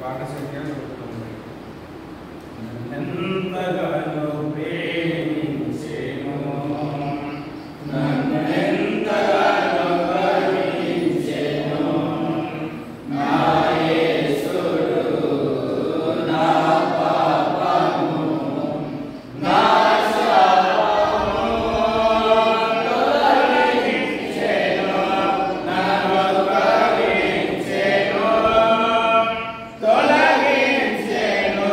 పాట సంఖ్య 9. ఎంతగానో ప్రేమించెను నన్ను ఎంతగానో కరుణించెను నా యేసుడు నా పాపము నా శాపము తొలగించెను నన్ను కరుణించెను తొలగించెను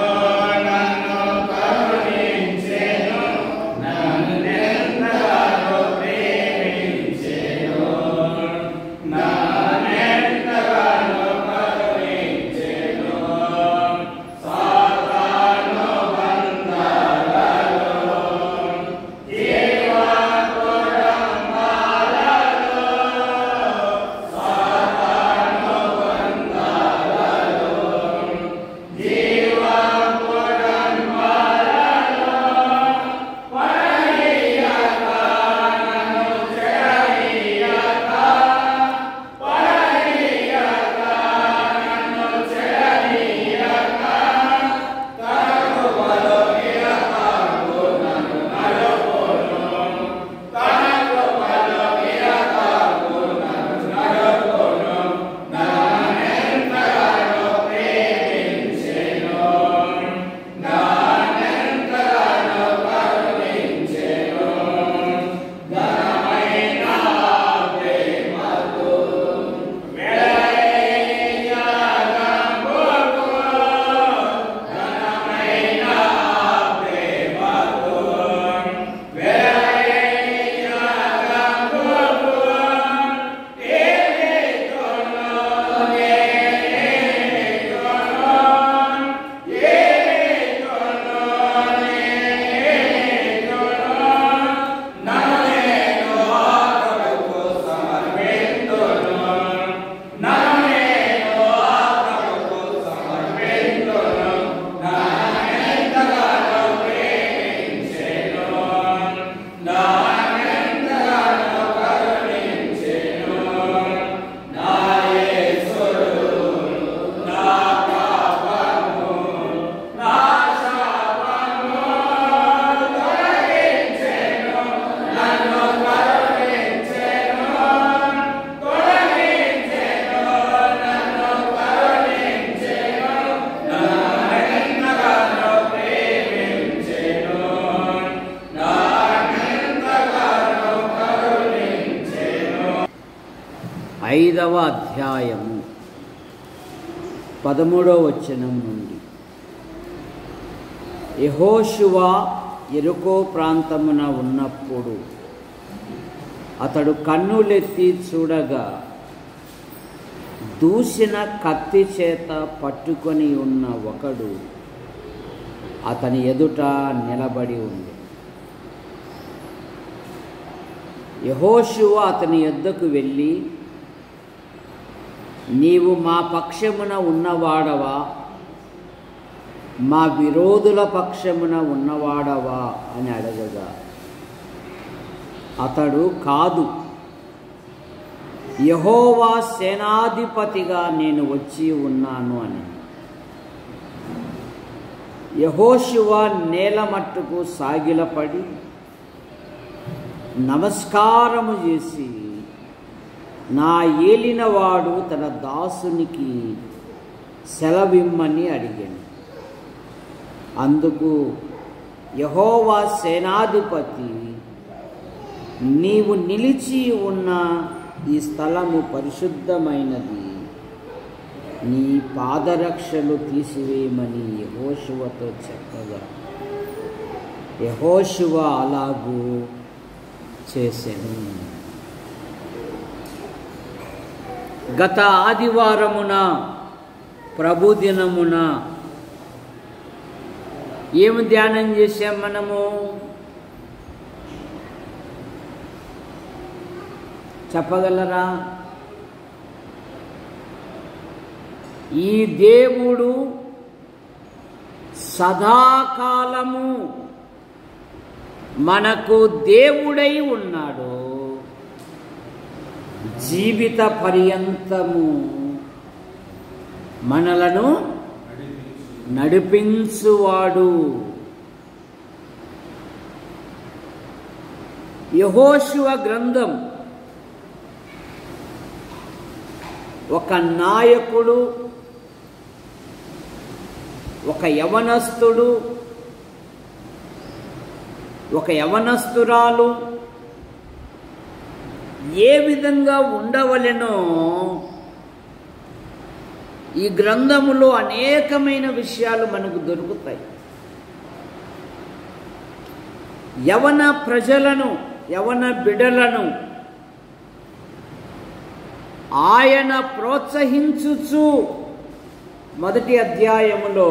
నన్ను కరుణించెను నన్నెంతగానో ప్రేమించెను నన్నెంతగానో కరుణించెను సాతాను బంధకాలలో జీవపురంబాలలో సాతాను బంధకాలలో జీవపురంబాలలో పడనీయక నన్ను చెడనీయక పడనీయక నన్ను చెడనీయక తన కృపలో నిలకాకు నన్ను నడుపును తన కృపలో నిలకాకు నన్ను నడుపును నన్నెంతగానో ప్రేమించెను నన్నెంతగానో కరుణించెను ఘనమైన ప్రేమకు వెలయైన గంపుకు ఘనమైన ప్రేమకు వెలయైన గంపుకు ఏలేతోను నన్ను నేను ప్రభువుకు సమర్పింతును నన్ను నేను ప్రభువుకు సమర్పింతును నన్నెంతగానో ప్రేమించెను నన్నెంతగానో కరుణించెను నా యేసుడు నా పాపము నా శాపము తొలగించెను నన్ను కరుణించెను తొలగించెను నన్ను కరుణించెను నన్నెంతగానో ప్రేమించెను నన్నెంతగానో కరుణించెను. 5వ అధ్యాయము 13వ వచనం నుండి. యెహోషువ యెరికో ప్రాంతమున ఉన్నప్పుడు అతడు కన్నులెత్తి చూడగా దూసిన కత్తి చేత పట్టుకొని ఉన్న ఒకడు అతని ఎదుట నిలబడి ఉంది. యెహోషువ అతని యొద్దకు వెళ్ళి, నీవు మా పక్షమున ఉన్నవాడవా మా విరోధుల పక్షమున ఉన్నవాడవా అని అడగగా అతడు, కాదు, యెహోవా సేనాధిపతిగా నేను వచ్చి ఉన్నాను అని. యెహోషువ నేల మట్టుకు సాగిలపడి నమస్కారము చేసి, నా ఏలినవాడు తన దాసునికి సెలవిమ్మని అడిగాను. అందుకు యెహోవా సేనాధిపతి, నీవు నిలిచి ఉన్న ఈ స్థలము పరిశుద్ధమైనది, నీ పాదరక్షలు తీసివేయమని యెహోషువతో చెప్పగా యెహోషువ అలాగూ చేసెను. గత ఆదివారమున ప్రభుదినమున ఏమి ధ్యానం చేసాం మనము? చెప్పగలరా? ఈ దేవుడు సదాకాలము మనకు దేవుడై ఉన్నాడు. జీవిత పర్యంతము మనలను నడిపించువాడు. యెహోషువ గ్రంథం ఒక నాయకుడు, ఒక యవనస్తుడు, ఒక యవనస్తురాలు ఏ విధంగా ఉండవలెనో ఈ గ్రంథములో అనేకమైన విషయాలు మనకు దొరుకుతాయి. యవన ప్రజలను, యవన బిడ్డలను ఆయన ప్రోత్సహించుచు మొదటి అధ్యాయములో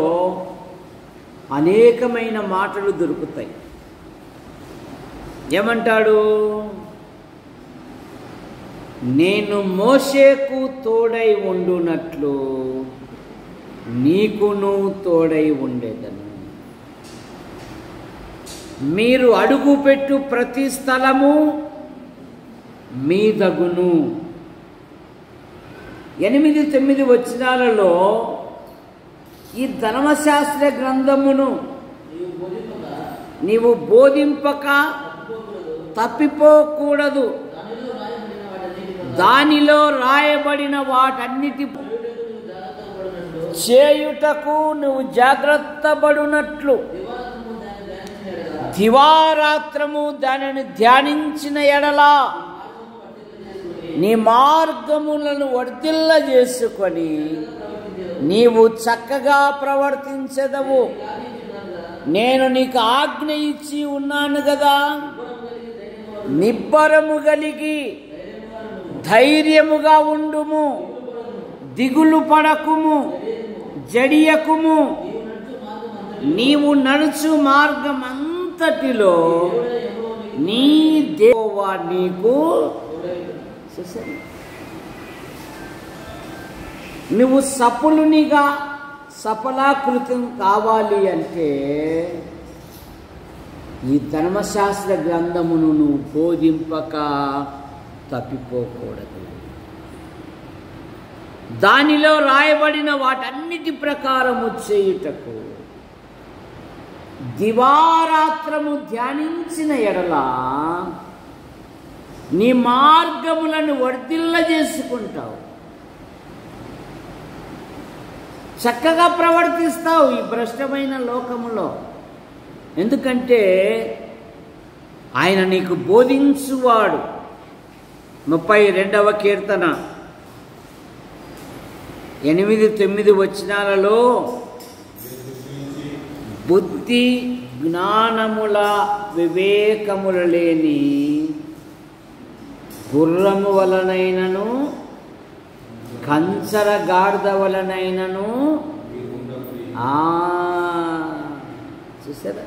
అనేకమైన మాటలు దొరుకుతాయి. ఏమంటాడు? నేను మోషేకు తోడై ఉండునట్లు నీకును తోడై ఉండేదను. మీరు అడుగుపెట్టు ప్రతి స్థలము మీదగును. 8-9 వచనాలలో ఈ ధర్మశాస్త్ర గ్రంథమును నీవు బోధింపక తప్పిపోకూడదు. దానిలో రాయబడిన వాటన్నిటి చేయుటకు నువ్వు జాగ్రత్త పడునట్లు దివారాత్రము దానిని ధ్యానించిన ఎడలా నీ మార్గములను వర్ధిల్ల చేసుకొని నీవు చక్కగా ప్రవర్తించెదవు. నేను నీకు ఆజ్ఞ ఇచ్చి ఉన్నాను కదా. నిబ్బరము కలిగి ధైర్యముగా ఉండుము, దిగులు పడకుము, జడియకుము. నీవు నడుచు మార్గమంతటిలో నీ యెహోవా నీకు. నువ్వు సఫలునిగా సఫలాకృతం కావాలి అంటే ఈ ధర్మశాస్త్ర గ్రంథమును నువ్వు బోధింపక తప్పిపోకూడదు. దానిలో రాయబడిన వాటన్నిటి ప్రకారము చేయుటకు దివారాత్రము ధ్యానించిన ఎడల నీ మార్గములను వర్ధిల్ల చేసుకుంటావు, చక్కగా ప్రవర్తిస్తావు ఈ భ్రష్టమైన లోకములో. ఎందుకంటే ఆయన నీకు బోధించువాడు. 32వ కీర్తన 8-9 వచనాలలో బుద్ధి జ్ఞానముల వివేకముల లేని గుర్రము వలనైనను కంచర గాడిద వలనైనను చూసారా,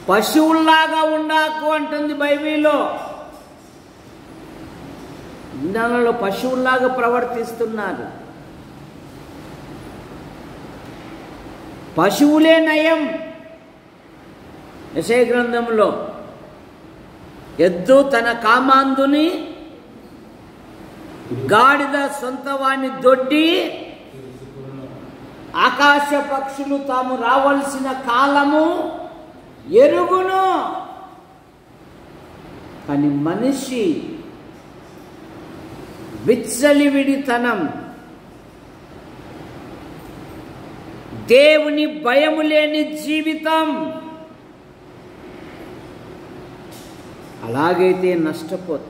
పశువుల్లాగా ఉండాకు అంటుంది బైబిల్లో. జ్ఞానంలో పశువుల్లాగా ప్రవర్తిస్తున్నారు. పశువులే నయం. యెషయా గ్రంథంలో ఎద్దు తన కామాందుని, గాడిద సొంతవాణ్ణి దొడ్డి, ఆకాశ పక్షులు తాము రావలసిన కాలము ఎరుగును. కానీ మనిషి విచ్చలివిడితనం, దేవుని భయము లేని జీవితం, అలాగైతే నష్టపోతుంది.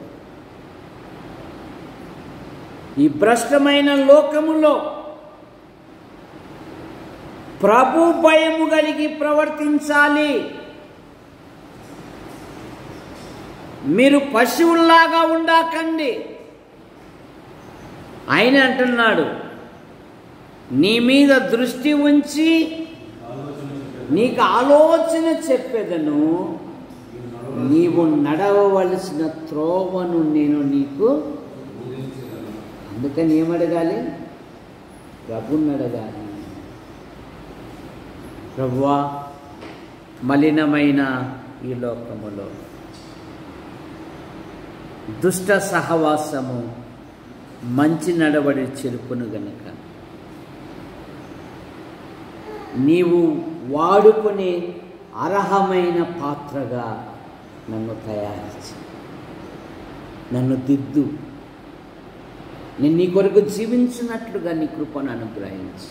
ఈ భ్రష్టమైన లోకములో ప్రభు భయము కలిగి ప్రవర్తించాలి. మీరు పశువుల్లాగా ఉండకండి. ఆయన అంటున్నాడు, నీ మీద దృష్టి ఉంచి నీకు ఆలోచన చెప్పేదను, నీవు నడవవలసిన త్రోవను నేను నీకు. అందుకని ఏమడగాలి? ప్రభుని అడగాలి. ప్రభువా, మలినమైన ఈ లోకములో దుష్ట సహవాసము మంచి నడవడి చెరుపును గనక నీవు వాడుకునే అర్హమైన పాత్రగా నన్ను తయారు, నన్ను దిద్దు, నేను నీ కొరకు జీవించినట్లుగా నీ కృపను అనుగ్రహించు.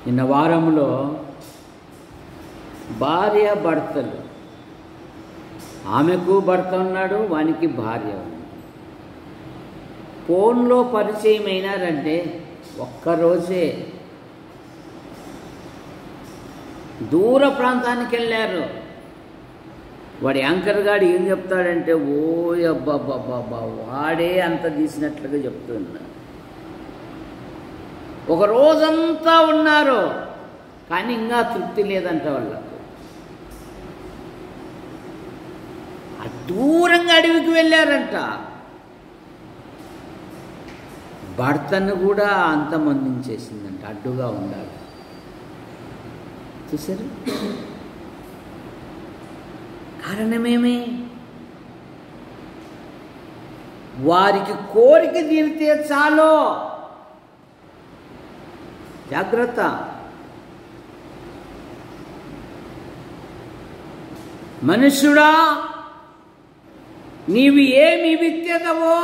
నిన్న వారంలో భార్య భర్తలు, ఆమెకు భర్త ఉన్నాడు, వానికి భార్య ఉంది. ఫోన్లో పరిచయం అయినారంటే ఒక్కరోజే దూర ప్రాంతానికి వెళ్ళారు. వాడి యాంకర్ గాడు ఏం చెప్తాడంటే, ఓ అబ్బాబ్బాబ్బా వాడే అంత తీసినట్లుగా చెప్తున్నా. ఒక రోజంతా ఉన్నారు కానీ ఇంకా తృప్తి లేదంట వాళ్ళకు. దూరంగా అడవికి వెళ్ళారంట. భర్తను కూడా అంతమందించేసిందంట, అడ్డుగా ఉండాలి. చూసారు కారణమేమి? వారికి కోరిక తీరితే చాలు. జాగ్రత్త. మనుష్యుడా, నీవు ఏమి విత్తెదవో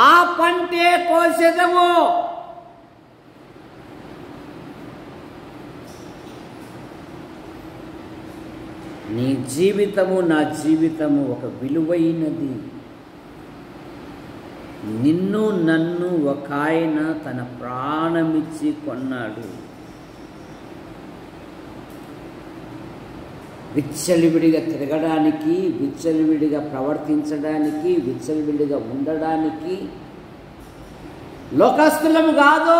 ఆ పంటే కోసెదవో. నీ జీవితము నా జీవితము ఒక విలువైనది. నిన్ను నన్ను ఒక ఆయన తన ప్రాణమిచ్చి కొన్నాడు. విచ్చలివిడిగా తిరగడానికి, విచ్చలివిడిగా ప్రవర్తించడానికి, విచ్చలివిడిగా ఉండడానికి లోకస్తులము కాదు,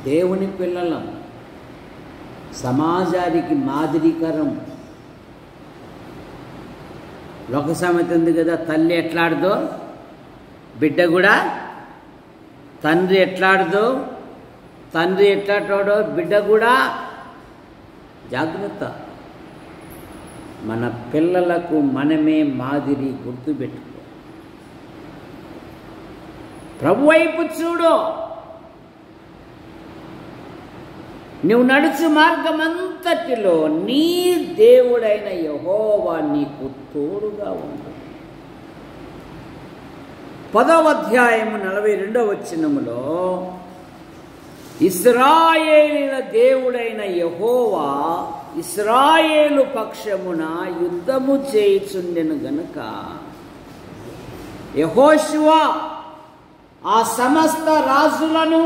దేవుని పిల్లలం. సమాజానికి మాదిరికరం. లోక సామెత ఉంది కదా, తల్లి ఎట్లాడదో బిడ్డ కూడా, తండ్రి ఎట్లాడదో తండ్రి ఎట్లాటోడో బిడ్డ కూడా. జాగ్రత్త. మన పిల్లలకు మనమే మాదిరి. గుర్తుపెట్టుకో. ప్రభు వైపు చూడు. నువ్వు నడుచు మార్గమంతటిలో నీ దేవుడైన యెహోవా నీకు తోడుగా ఉండు. 10వ అధ్యాయము 42వ వచనములో, ఇశ్రాయేలీయుల దేవుడైన యెహోవా ఇశ్రాయేలు పక్షమున యుద్ధము చేయుచుండెను గనుక యెహోషువ ఆ సమస్త రాజులను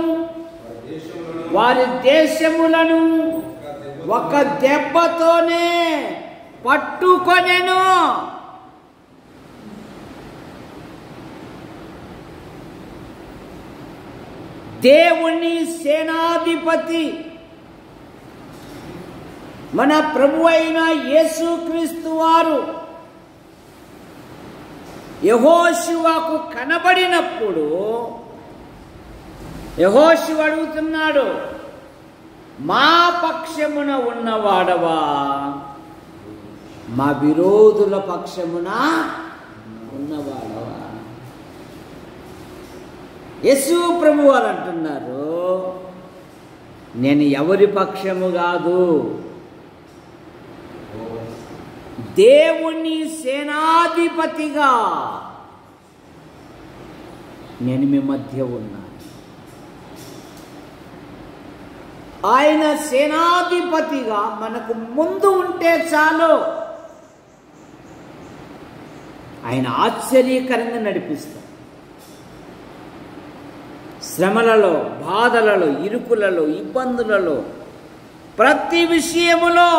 వారి దేశములను ఒక దెబ్బతోనే పట్టుకొనెను. దేవుని సేనాధిపతి మన ప్రభు అయిన యేసుక్రీస్తు వారు యెహోషువకు కనబడినప్పుడు యెహోషువ అడుగుతున్నాడు, మా పక్షమున ఉన్నవాడవా, మా విరోధుల పక్షమున ఉన్నవాడవా? యేసు ప్రభు వారు అంటున్నారు, నేను ఎవరి పక్షము కాదు, దేవుని సేనాధిపతిగా నేను మీ మధ్య ఉన్నాను. ఆయన సేనాధిపతిగా మనకు ముందు ఉంటే చాలు, ఆయన ఆశ్చర్యకరంగా నడిపిస్తాడు. శ్రమలలో, బాధలలో, ఇరుకులలో, ఇబ్బందులలో, ప్రతి విషయములో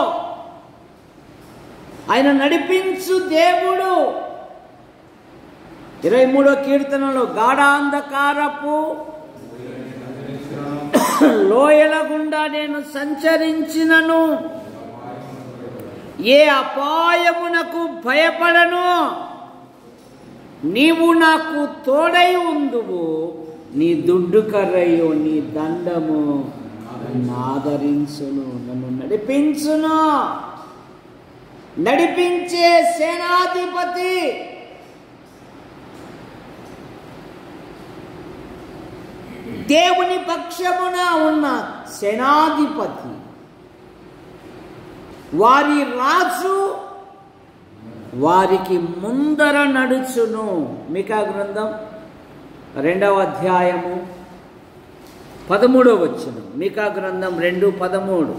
ఆయన నడిపించు దేవుడు. 23వ కీర్తనలో, గాఢాంధకారపు లోయల గుండా నేను సంచరించినను ఏ అపాయమునకు భయపడను, నీవు నాకు తోడై ఉందువు, నీ దుడ్డు కర్రయో నీ దండము నన్ను ఆదరించును, నన్ను నడిపించును. నడిపించే సేనాధిపతి దేవుని పక్షమున ఉన్న సేనాధిపతి, వారి రాజు వారికి ముందర నడుచును. మీకా గ్రంథం 2వ అధ్యాయము 13వ వచనం. మీకా గ్రంథం 2:13.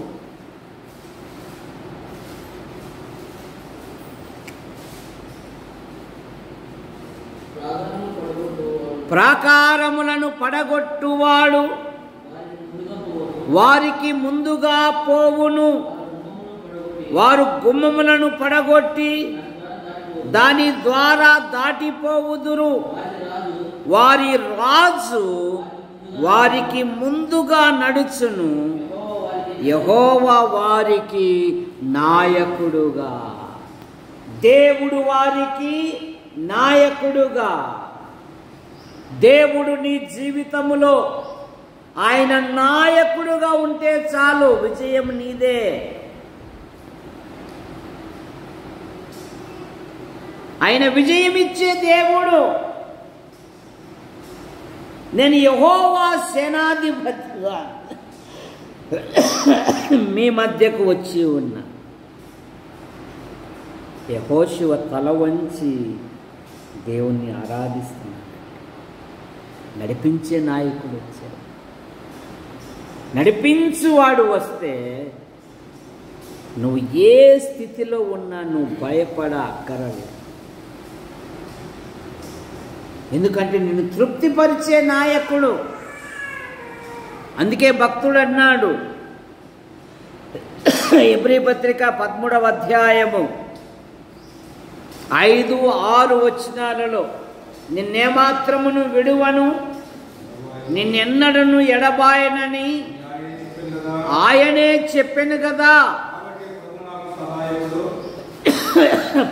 ప్రాకారములను పడగొట్టువాడు వారికి ముందుగా పోవును. వారు గుమ్మములను పడగొట్టి దాని ద్వారా దాటిపోవుదురు. వారి రాజు వారికి ముందుగా నడుచును. యెహోవా వారికి నాయకుడుగా. దేవుడు వారికి నాయకుడుగా. దేవుడు నీ జీవితములో ఆయన నాయకుడుగా ఉంటే చాలు, విజయం నీదే. ఆయన విజయం ఇచ్చే దేవుడు. నేను యెహోవా సేనాధిపతిగా మీ మధ్యకు వచ్చి ఉన్నా. యెహోషువ తల వంచి దేవుణ్ణి ఆరాధిస్తున్నాడు. నడిపించే నాయకుడు వచ్చాడు. నడిపించువాడు వస్తే నువ్వు ఏ స్థితిలో ఉన్నా నువ్వు భయపడ అక్కరలేదు. ఎందుకంటే నిన్ను తృప్తిపరిచే నాయకుడు. అందుకే భక్తుడు అన్నాడు, ఎబ్రీ పత్రిక 13వ అధ్యాయము 5-6 వచనాలలో, నిన్నేమాత్రమును విడువను, నిన్నెన్నడను ఎడబాయనని ఆయనే చెప్పెను కదా.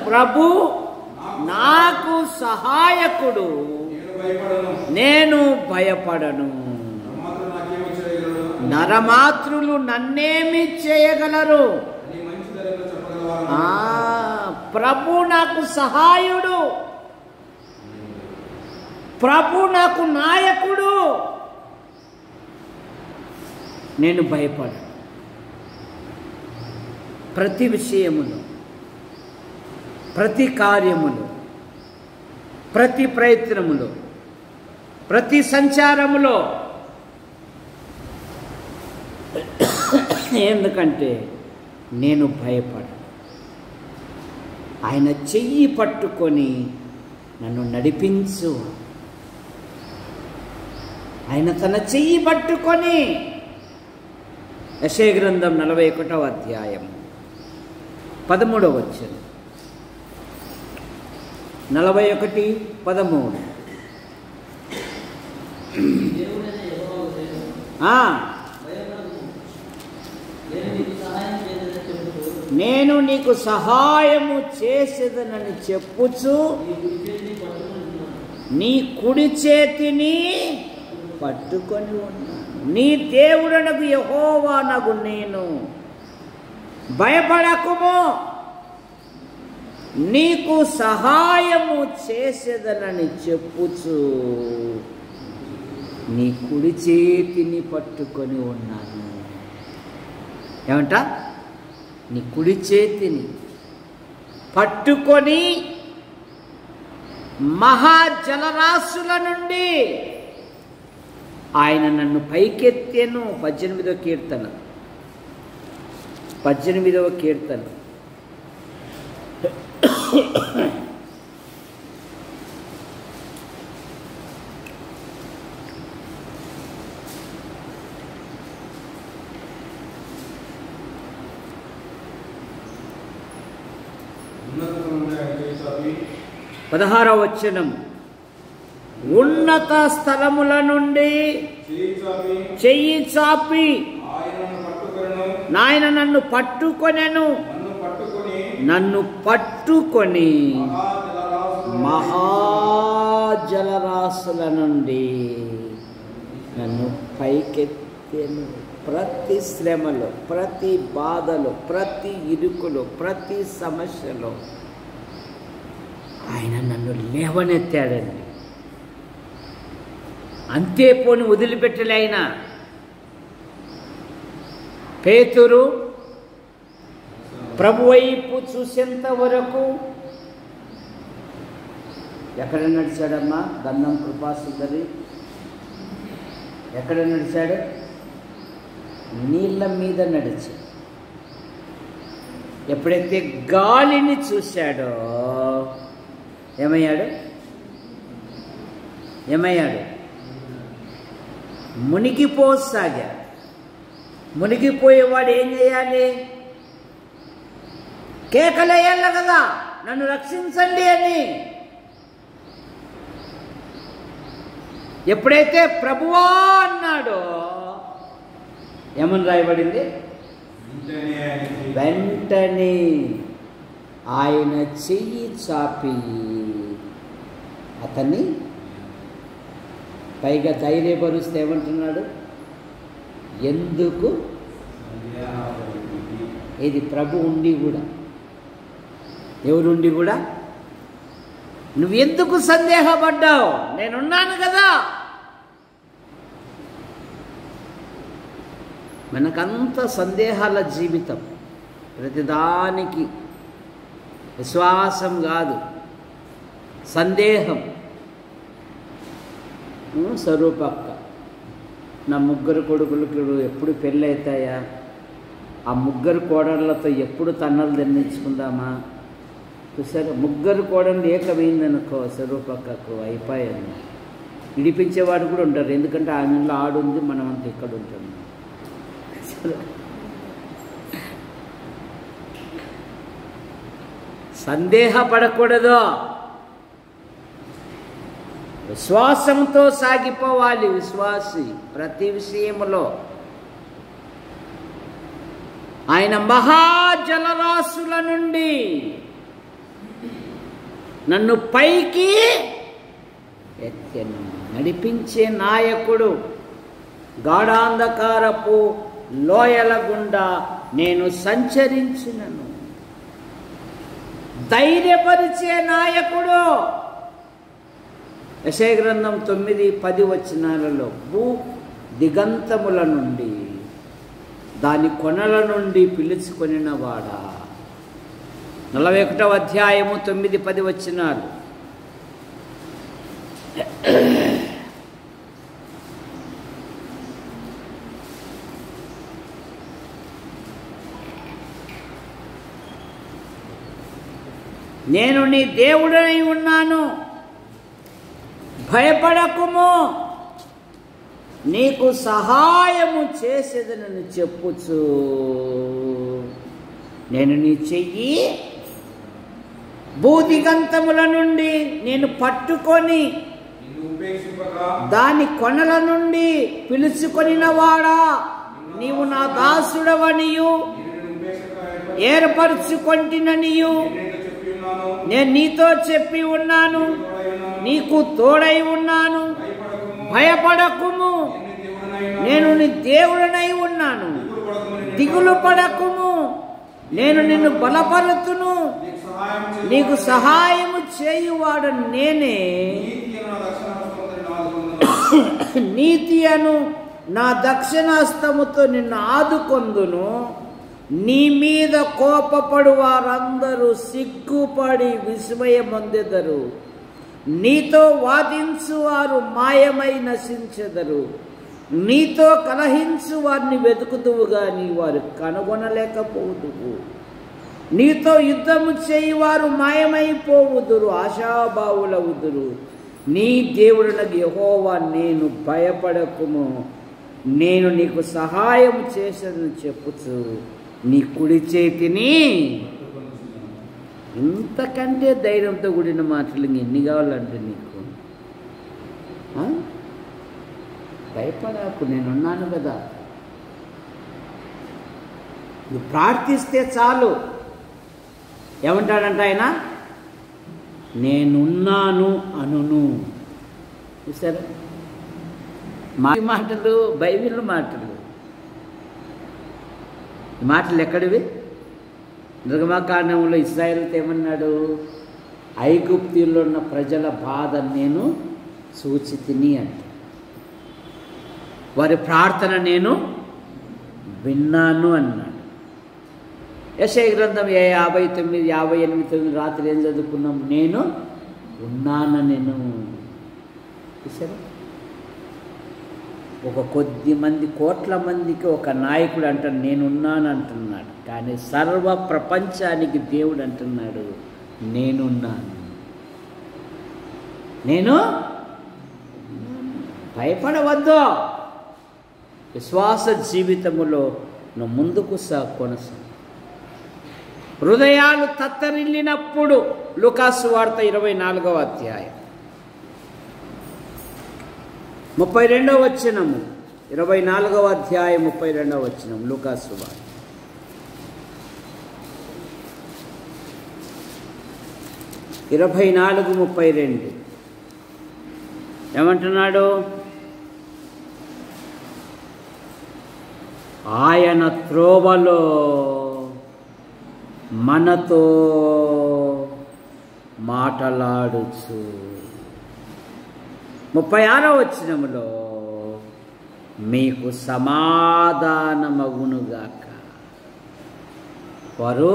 ప్రభు నాకు సహాయకుడు, నేను భయపడను. నరమాతృలు నన్నేమి చేయగలరు? ప్రభు నాకు సహాయుడు, ప్రభు నాకు నాయకుడు, నేను భయపడను. ప్రతి విషయములో, ప్రతి కార్యములో, ప్రతి ప్రయత్నములో, ప్రతి సంచారములో. ఎందుకంటే నేను భయపడను. ఆయన చెయ్యి పట్టుకొని నన్ను నడిపించు. ఆయన తన చెయ్యి పట్టుకొని, యెషయా గ్రంథం 41వ అధ్యాయం 13వ వచనం. 41:13. నేను నీకు సహాయము చేసేదనని చెప్పుచు నీ కుడి చేతిని పట్టుకొని ఉన్నాను. నీ దేవుడనగు యెహోవానగు నేను. భయపడకుము, నీకు సహాయము చేసేదనని చెప్పుచు నీ కుడి చేతిని పట్టుకొని ఉన్నాను. ఏమంట? నీ కుడి చేతిని పట్టుకొని మహాజలరాశుల నుండి ఆయన నన్ను పైకెత్తెను. 18వ కీర్తన. పదహారవ వచనం. ఉన్నత స్థలముల నుండి చెయ్యి చాపి నాయన నన్ను పట్టుకొనెను. నన్ను పట్టుకొని మహాజలరాశుల నుండి నన్ను పైకెత్తెను. ప్రతి శ్రమలో, ప్రతి బాధలో, ప్రతి ఇరుకులో, ప్రతి సమస్యలో ఆయన నన్ను లేవనెత్తాడండి. అంతే పోని వదిలిపెట్టలే ఆయన. పేతురు ప్రభు వైపు చూసేంత వరకు ఎక్కడ నడిచాడమ్మా గంధం కృపాసుందరి? ఎక్కడ నడిచాడు? నీళ్ళ మీద నడిచాడు. ఎప్పుడైతే గాలిని చూశాడో ఏమయ్యాడు? మునిగిపోసాగాడు. మునిగిపోయేవాడు ఏం చేయాలి? కేకలేయాలి కదా, నన్ను రక్షించండి అని. ఎప్పుడైతే ప్రభువా అన్నాడో ఏమని రాయబడింది? వెంటనే ఆయన చెయ్యి చాపి అతన్ని పైగా ధైర్యపరుస్తే ఏమంటున్నాడు? ఎందుకు? ఇది ప్రభు ఉండి కూడా, ఎవరుండి కూడా నువ్వు ఎందుకు సందేహపడ్డావు? నేనున్నాను కదా. మనకంత సందేహాల జీవితం, ప్రతిదానికి విశ్వాసం కాదు, సందేహం. స్వరూపక్క నా 3 కొడుకులకు ఎప్పుడు పెళ్ళి అవుతాయా? ఆ 3 కోడళ్ళతో ఎప్పుడు తన్నలు దండించుకుందామా? చూసారా, 3 కోడళ్ళు ఏకమైందనుకో స్వరూపక్కకు అయిపోయాను. విడిపించేవాడు కూడా ఉంటారు, ఎందుకంటే ఆమెలో ఆడుంది, మనం అంతా ఇక్కడ ఉంటున్నాం. సందేహపడకూడదు, విశ్వాసంతో సాగిపోవాలి. విశ్వాసి ప్రతి విషయంలో ఆయన మహాజలరాశుల నుండి నన్ను పైకి ఎత్తెను. నడిపించే నాయకుడు. గాఢాంధకారపు లోయల గుండా నేను సంచరించినను. ధైర్యపరిచే నాయకుడు. యెషయా గ్రంథం 9-10 వచనాలలో భూ దిగంతముల నుండి దాని కొనల నుండి పిలుచుకొనిన వాడా. 41వ అధ్యాయము 9-10 వచనాలు. నేను నీ దేవుడై ఉన్నాను, భయపడకుము, నీకు సహాయము చేసేదనని చెప్పుచు నేను నీ చెయ్యి భూదిగంతముల నుండి నేను పట్టుకొని దాని కొనల నుండి పిలుచుకొనిన వాడా, నీవు నా దాసుడవనియు ఏర్పరచుకొంటిననియు నేను నీతో చెప్పి ఉన్నాను, నీకు తోడై ఉన్నాను, భయపడకుము, నేను నీ దేవుడనై ఉన్నాను, దిగులు పడకుము, నేను నిన్ను బలపరుతును, నీకు సహాయము చేయువాడు నేనే, నీతి అను నా దక్షిణాస్తముతో నిన్ను ఆదుకొందును. నీ మీద కోపపడు వారందరూ సిగ్గుపడి విస్మయమొందెదరు, నీతో వాదించు వారు మాయమై నశించెదరు, నీతో కలహించు వారిని వెతుకుదువు గాని వారు కనుగొనలేకపోదువు, నీతో యుద్ధము చేయువారు మాయమైపోవుదురు, ఆశాభావులవుదురు. నీ దేవుడనగు యెహోవా నేను, భయపడకుము, నేను నీకు సహాయం చేశానని చెప్పుచు నీ కుడి చేతిని. ఇంతకంటే ధైర్యంతో కూడిన మాటలు ఎన్ని కావాలంటే నీకు? భయపడకు, నేనున్నాను కదా. నువ్వు ప్రార్థిస్తే చాలు. ఏమంటాడంట ఆయన? నేనున్నాను అనును. చూసారా, మాటలు బైబిల్ మాటలు. ఈ మాటలు ఎక్కడివి? నిర్గమకాండంలో ఇశ్రాయేలుతో ఏమన్నాడు? ఐగుప్తుల్లో ఉన్న ప్రజల బాధ నేను చూచి తిని అంట. వారి ప్రార్థన నేను విన్నాను అన్నాడు. యెషయా గ్రంథం 59, 58 రాత్రి ఏం చదువుకున్నాం? నేను ఉన్నాననెను. చూసారా? ఒక కొద్ది మంది, కోట్ల మందికి ఒక నాయకుడు అంటాడు నేనున్నాను అంటున్నాడు. కానీ సర్వ ప్రపంచానికి దేవుడు అంటున్నాడు నేనున్నాను. నేను భయపడవద్దు. విశ్వాస జీవితములో నువ్వు ముందుకు కొనసాగు. హృదయాలు తత్తరిల్లినప్పుడు లూకాసు వార్త 24వ అధ్యాయం 32వ వచనము, 24వ అధ్యాయం 32వ వచనం లూకాసు వార్త. ఇరవై 32 ఏమంటున్నాడు? ఆయన త్రోవలో మనతో మాటలాడుచు. 36వ వచనములో మీకు సమాధానమగునుగాక. వారు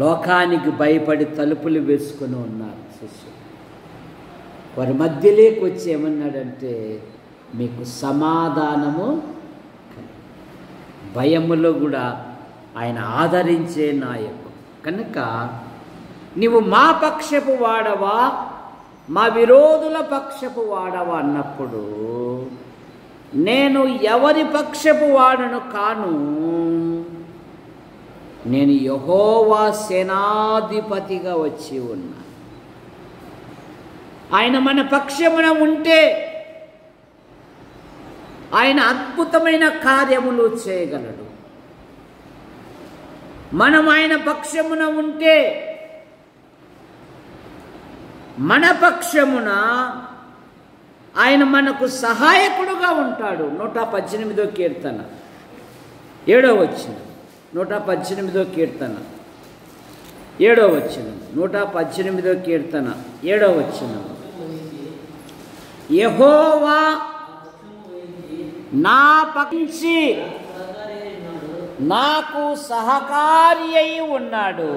లోకానికి భయపడి తలుపులు వేసుకుని ఉన్నారు శిష్యులు. వారి మధ్యలోకి వచ్చి ఏమన్నాడంటే మీకు సమాధానము. భయములో కూడా ఆయన ఆదరించే నాయకుడు కనుక నీవు మా పక్షపు వాడవా మా విరోధుల పక్షపు వాడవా అన్నప్పుడు నేను ఎవరి పక్షపు వాడను కాను, నేను యెహోవా సేనాధిపతిగా వచ్చి ఉన్నా. ఆయన మన పక్షమున ఉంటే ఆయన అద్భుతమైన కార్యములు చేయగలడు. మనం ఆయన పక్షమున ఉంటే మన పక్షమున ఆయన మనకు సహాయకుడుగా ఉంటాడు. 118వ కీర్తన 7వ వచనం. 118వ కీర్తన 7వ వచనం. 118వ కీర్తన 7వ వచనం. యెహోవా నా పక్షి నాకు సహకారి అయి ఉన్నాడు.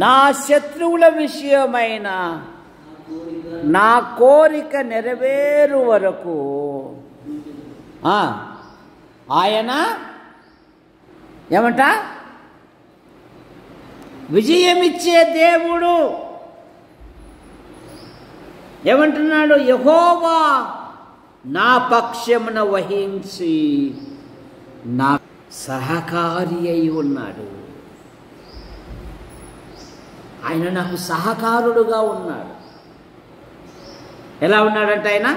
నా శత్రువుల విషయమైన నా కోరిక నెరవేరు వరకు ఆయన ఏమంట విజయమిచ్చే దేవుడు. ఏమంటున్నాడు? యెహోవా నా పక్షమున వహించి నా సహకారి అయి ఉన్నాడు. ఆయన నాకు సహకారుడుగా ఉన్నాడు. ఎలా ఉన్నాడంటే ఆయన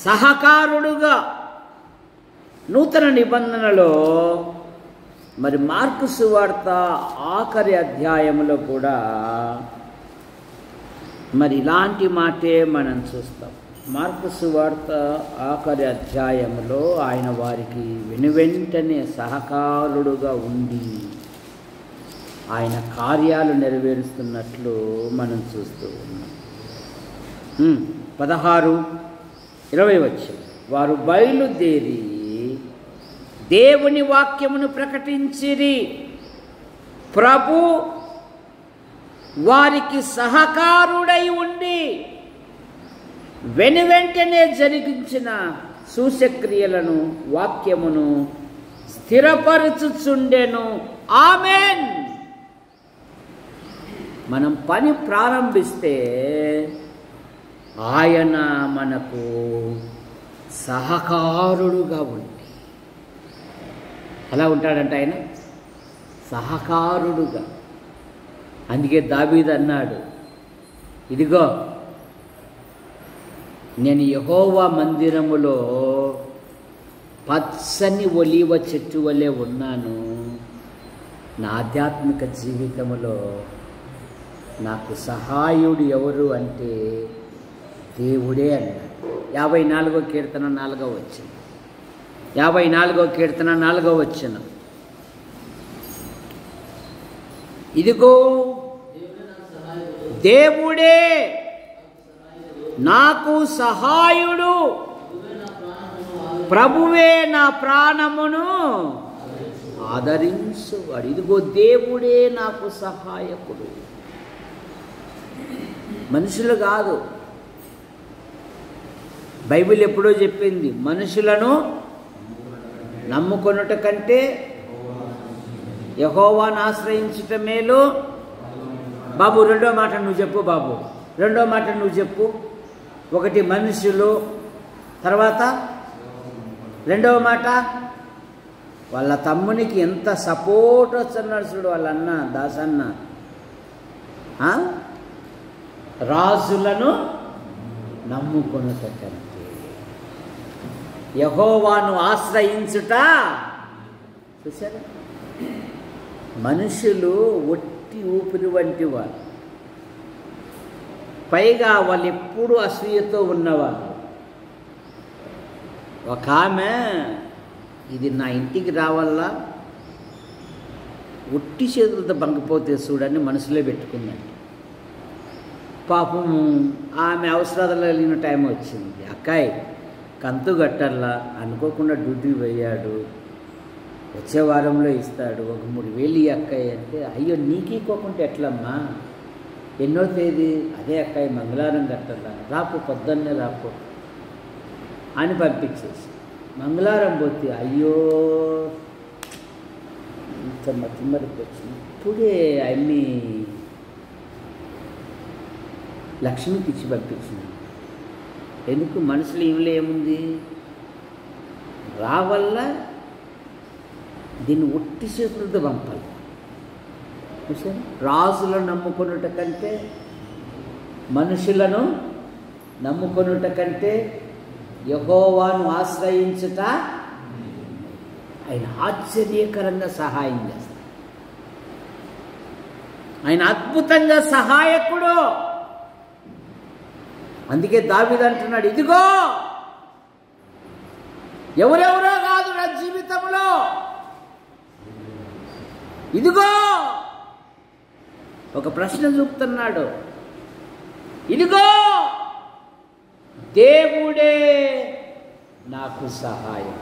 సహకారుడుగా. నూతన నిబంధనలో మరి మార్కు సువార్త ఆఖరి అధ్యాయములో కూడా మరి ఇలాంటి మాటే మనం చూస్తాం. మార్కు సువార్త ఆఖరి అధ్యాయములో ఆయన వారికి వెనువెంటనే సహకారుడుగా ఉండి ఆయన కార్యాలు నెరవేరుస్తున్నట్లు మనం చూస్తూ ఉన్నాం. 16-20 వచ్చారు. వారు బయలుదేరి దేవుని వాక్యమును ప్రకటించిరి. ప్రభు వారికి సహకారుడై ఉండి వెనువెంటనే జరిగించిన సూచక్రియలను వాక్యమును స్థిరపరచుచుండెను. ఆమేన్. మనం పని ప్రారంభిస్తే ఆయన మనకు సహకారుడుగా ఉంది. ఎలా ఉంటాడంటే ఆయన సహకారుడుగా. అందుకే దావీదు అన్నాడు, ఇదిగో నేను యెహోవా మందిరములో పచ్చని ఒలీవ చెట్టు వలె ఉన్నాను. నా ఆధ్యాత్మిక జీవితంలో నాకు సహాయుడు ఎవరు అంటే దేవుడే అన్నాడు. 54వ కీర్తన 4వ వచనం. 54వ కీర్తన 4వ వచనం. ఇదిగో దేవుడే నాకు సహాయుడు ప్రభువే నా ప్రాణమును ఆదరించువాడు. ఇదిగో దేవుడే నాకు సహాయకుడు, మనుషులు కాదు. బైబిల్ ఎప్పుడో చెప్పింది, మనుషులను నమ్ముకొనుట కంటే యెహోవాను ఆశ్రయించుట మేలు. బాబు రెండో మాట నువ్వు చెప్పు బాబు, రెండో మాట నువ్వు చెప్పు. ఒకటి మనుషులు, తర్వాత రెండవ మాట వాళ్ళ తమ్మునికి ఎంత సపోర్ట్ వస్తున్నాడు చూడు వాళ్ళ అన్న దాసన్న. రాజులను నమ్ముకొనుట కంటే యెహోవాను ఆశ్రయించుట. చూసారా, మనుషులు ఒట్టి ఊపిరి వంటి వాళ్ళు, పైగా వాళ్ళు ఎప్పుడూ అసూయతో ఉన్నవాళ్ళు. ఒక ఆమె ఇది నా ఇంటికి రావాలా, ఒట్టి చేతులతో బంగిపోతే చూడని మనసులో పెట్టుకుందండి. పాపం ఆమె అవసరాలు కలిగిన టైం వచ్చింది. అక్కాయ్ కంతు కట్టాలా, అనుకోకుండా డ్యూటీ పోయాడు, వచ్చే వారంలో ఇస్తాడు, ఒక 3,000 అక్కాయ్ అంటే, అయ్యో నీకు ఇవ్వకుంటే ఎట్లమ్మా, ఎన్నో తేదీ, అదే అక్కాయ్ మంగళవారం కట్టాలా, రాపు పొద్దున్నే రాపు అని పంపించేసి మంగళవారం పోతే అయ్యో ఇంత మతిమరికి వచ్చింది. ఇప్పుడే అన్నీ లక్ష్మికి ఇచ్చి పంపించింది. ఎందుకు, మనసులో ఏమిలో ఏముంది, రావల్ల దీన్ని ఒట్టి చేతులతో పంపాలి. చూసారు, రాజులను నమ్ముకొనుట కంటే, మనుషులను నమ్ముకొనుట కంటే యెహోవాను ఆశ్రయించుట ఆయన ఆశ్చర్యకరంగా సహాయం చేస్తాడు. ఆయన అద్భుతంగా సహాయకుడు. అందుకే దావీదు అంటున్నాడు, ఇదిగో ఎవరెవరో కాదు నా జీవితంలో, ఇదిగో ఒక ప్రశ్న చూపుతున్నాడు, ఇదిగో దేవుడే నాకు సహాయం.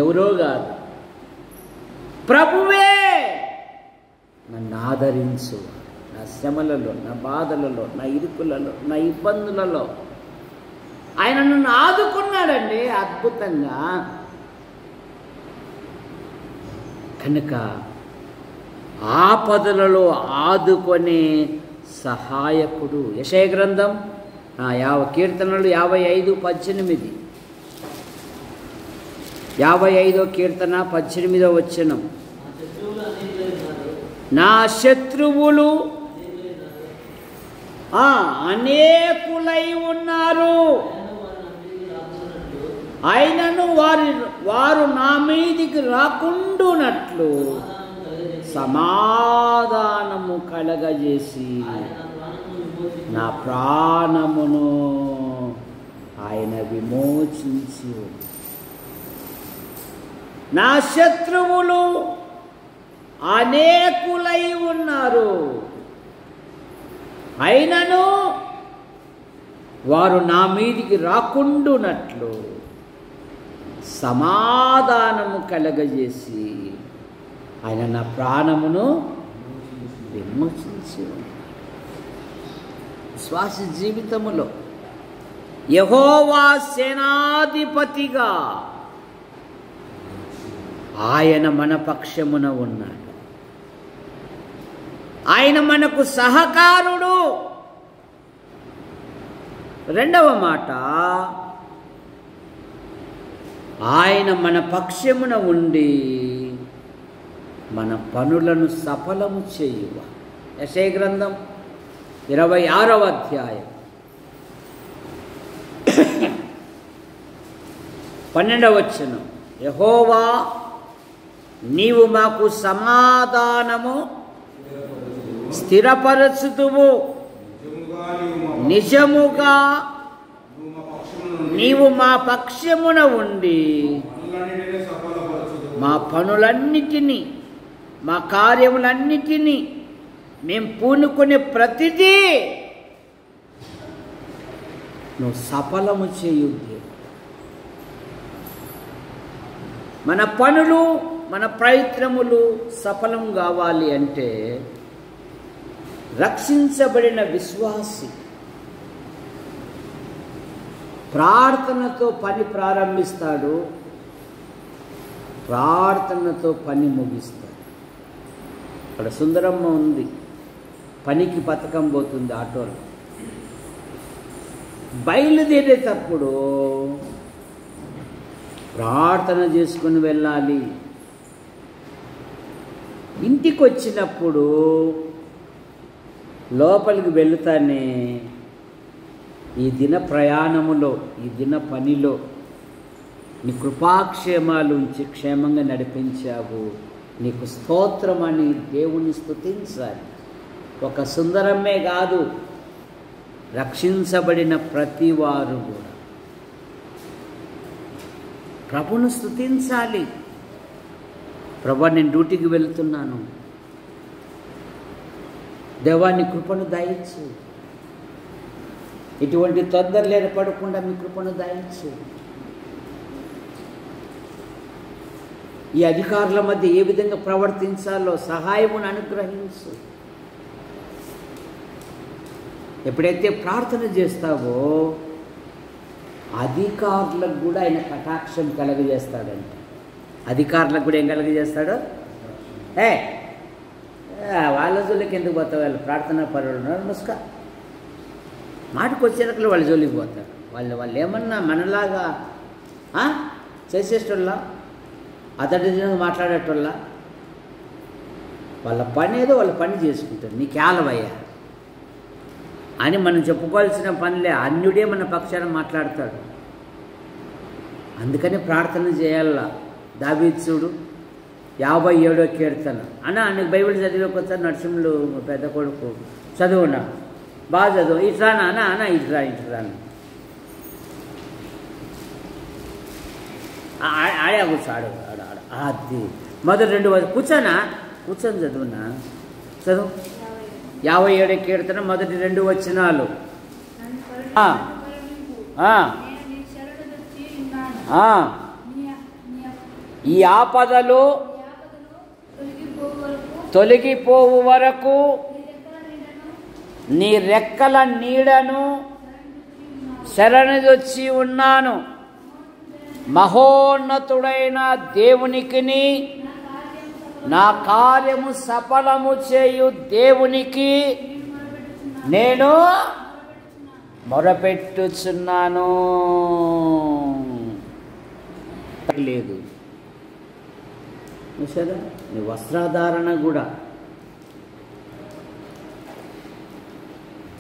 ఎవరో కాదు, ప్రభువే నన్ను ఆదరించు, నా శ్రమలలో, నా బాధలలో, నా ఇరుకులలో, నా ఇబ్బందులలో ఆయన నన్ను ఆదుకున్నాడండి అద్భుతంగా. కనుక ఆపదలలో ఆదుకొనే సహాయకుడు. యెషయా గ్రంథం కీర్తనలు 55:18, 55వ కీర్తన 18వ వచనం. నా శత్రువులు అనేకులై ఉన్నారు, అయినను వారు నా మీదికి రాకుండునట్లు సమాధానము కలగజేసి నా ప్రాణమును ఆయన విమోచించి. నా శత్రువులు అనేకులై ఉన్నారు, అయినను వారు నా మీదికి రాకుండునట్లు సమాధానము కలగజేసి ఆయన నా ప్రాణమును విమోచించి. శ్వాస జీవితములో యెహోవా సేనాధిపతిగా ఆయన మన పక్షమున ఉన్నాడు. ఆయన మనకు సహకారుడు. రెండవ మాట, ఆయన మన పక్షమున ఉండి మన పనులను సఫలము చేయువ. యెషయా గ్రంథం 26వ అధ్యాయం 12వ వచనం. యెహోవా నీవు మాకు సమాధానము స్థిరపరచుదువు, నిజముగా నీవు మా పక్షమున ఉండి మా పనులన్నిటినీ, మా కార్యములన్నిటినీ, మేము పూనుకునే ప్రతిదీ నువ్వు సఫలము చేయు దేవుడు. మన పనులు మన ప్రయత్నములు సఫలం కావాలి అంటే రక్షించబడిన విశ్వాసి ప్రార్థనతో పని ప్రారంభిస్తాడు, ప్రార్థనతో పని ముగిస్తాడు. అక్కడ సుందరమ్మ ఉంది, పనికి పథకం పోతుంది ఆటోలో. బయలుదేరేటప్పుడు ప్రార్థన చేసుకుని వెళ్ళాలి. ఇంటికి వచ్చినప్పుడు లోపలికి వెళుతానే ఈ దిన ప్రయాణములో, ఈ దిన పనిలో నీ కృపాక్షేమాలు ఉంచి క్షేమంగా నడిపించావు, నీకు స్తోత్రమని దేవుని స్తుతించాలి. ఒక సుందరమ్మే కాదు, రక్షించబడిన ప్రతి వారు కూడా ప్రభును స్తుతించాలి. ప్రభా, నేను డ్యూటీకి వెళ్తున్నాను, దేవాన్ని కృపను దయచు, ఇటువంటి తొందరలు ఏర్పడకుండా మీ కృపను దయచు. ఈ అధికారుల మధ్య ఏ విధంగా ప్రవర్తించాలో సహాయమును అనుగ్రహించు. ఎప్పుడైతే ప్రార్థన చేస్తావో అధికారులకు కూడా ఆయన కటాక్షం కలగజేస్తాడంట. అధికారులకు కూడా ఏం కలగజేస్తాడు? వాళ్ళ జోలికి ఎందుకు పోతావు, వాళ్ళు ప్రార్థనా పరులు ఉన్నారు, ముసుక మాటకు వచ్చేటప్పుడు వాళ్ళ జోలికి పోతారు. వాళ్ళు ఏమన్నా మనలాగా చేసేటోళ్ళ, అతడి మాట్లాడేటోళ్ళ, వాళ్ళ పని ఏదో వాళ్ళ పని చేసుకుంటారు. నీకేలవయ్యా అని మనం చెప్పుకోవాల్సిన పనిలే, అన్యుడే మన పక్షాన మాట్లాడతాడు. అందుకని ప్రార్థన చేయాల. దావీదు చూడు 57వ కీర్తన. అన్న నీకు బైబిల్ చదివేకొచ్చారు, నరసింహులు పెద్ద కొడుకు చదువునా, బాగా చదువు, ఇట్రానా అన్న అన్న ఇట్రాను ఆడే కూర్చో, ఆడ అది మొదటి 2 కూర్చొని చదువునా, చదువు. 57వ కీర్తన మొదటి 2 వచనాలు. ఈ ఆపదలు తొలగిపోవు వరకు నీ రెక్కల నీడను శరణొచ్చి ఉన్నాను. మహోన్నతుడైన దేవునికి, నా కార్యము సఫలము చేయు దేవునికి నేను మొరపెట్టుచున్నాను. లేదు సరే, నీ వస్త్రధారణ కూడా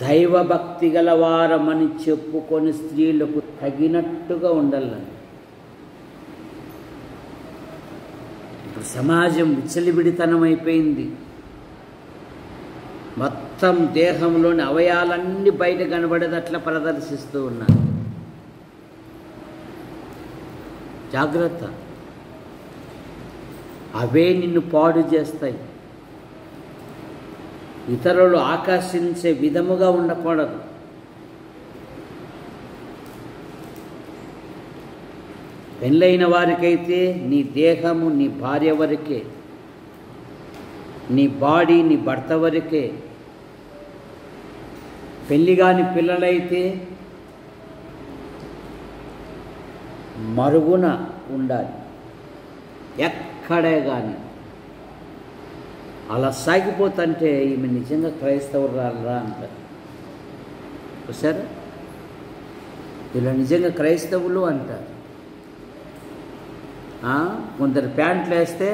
దైవభక్తి గలవారమని చెప్పుకొని స్త్రీలకు తగినట్టుగా ఉండాలని. ఇప్పుడు సమాజం విచ్చలివిడితనం అయిపోయింది. మొత్తం దేహంలోని అవయాలన్నీ బయట కనబడేటట్లా ప్రదర్శిస్తూ ఉన్నారు. జాగ్రత్త, అవే నిన్ను పాడు చేస్తాయి. ఇతరులు ఆకర్షించే విధముగా ఉండకూడదు. పెళ్ళైన వారికైతే నీ దేహము నీ భార్య వరకే, నీ బాడీ నీ భర్త వరకే. పెళ్ళి కాని పిల్లలైతే మరుగున ఉండాలి, ఎక్కడే కానీ. అలా సాగిపోతుంటే ఈమె నిజంగా క్రైస్తవురాలరా అంటారు. చూసారా, ఇలా నిజంగా క్రైస్తవులు అంటారు. కొందరు ప్యాంట్లు వేస్తే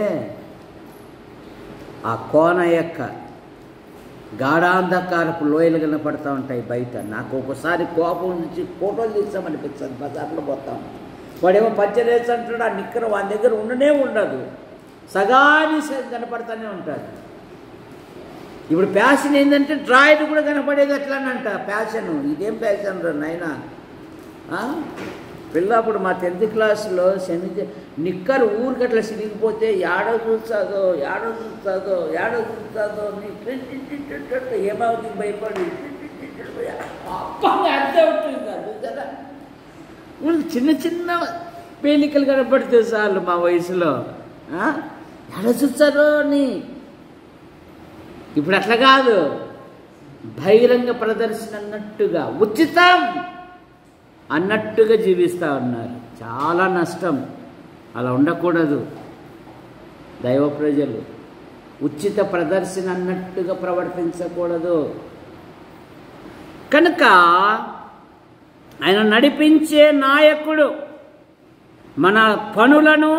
ఆ కోన యొక్క గాఢాంధకారపు లోయలు కనపడుతూ ఉంటాయి బయట. నాకు ఒకసారి కోపం నుంచి ఫోటోలు తీసామనిపించదు. బజార్లో పోతాం, వాడేమో పంచరేసి అంటాడు, ఆ నిక్కర వాని దగ్గర ఉండనే ఉండదు, సగాని కనపడతానే ఉంటుంది. ఇప్పుడు ప్యాషన్ ఏంటంటే డ్రాయిడ్ కూడా కనపడేది ఎట్లానంట ప్యాషన్. ఇదేం ప్యాషన్ రా నాయన. పిల్లప్పుడు మా 10th క్లాసులో నిక్కరు ఊరికి అట్లా సిరిగిపోతే ఏడో చూస్తాదో ఏమవుతుంది భయపడి అర్థం ఉంటుంది. కదా. చిన్న చిన్న పేలికలు కనపడితే చాలు మా వయసులో ఎడ చూస్తారో అని. ఇప్పుడు అట్లా కాదు, బహిరంగ ప్రదర్శన అన్నట్టుగా, ఉచితం అన్నట్టుగా జీవిస్తూ ఉన్నారు. చాలా నష్టం. అలా ఉండకూడదు. దైవ ప్రజలు ఉచిత ప్రదర్శన అన్నట్టుగా ప్రవర్తించకూడదు. కనుక ఆయన నడిపించే నాయకుడు మన పనులను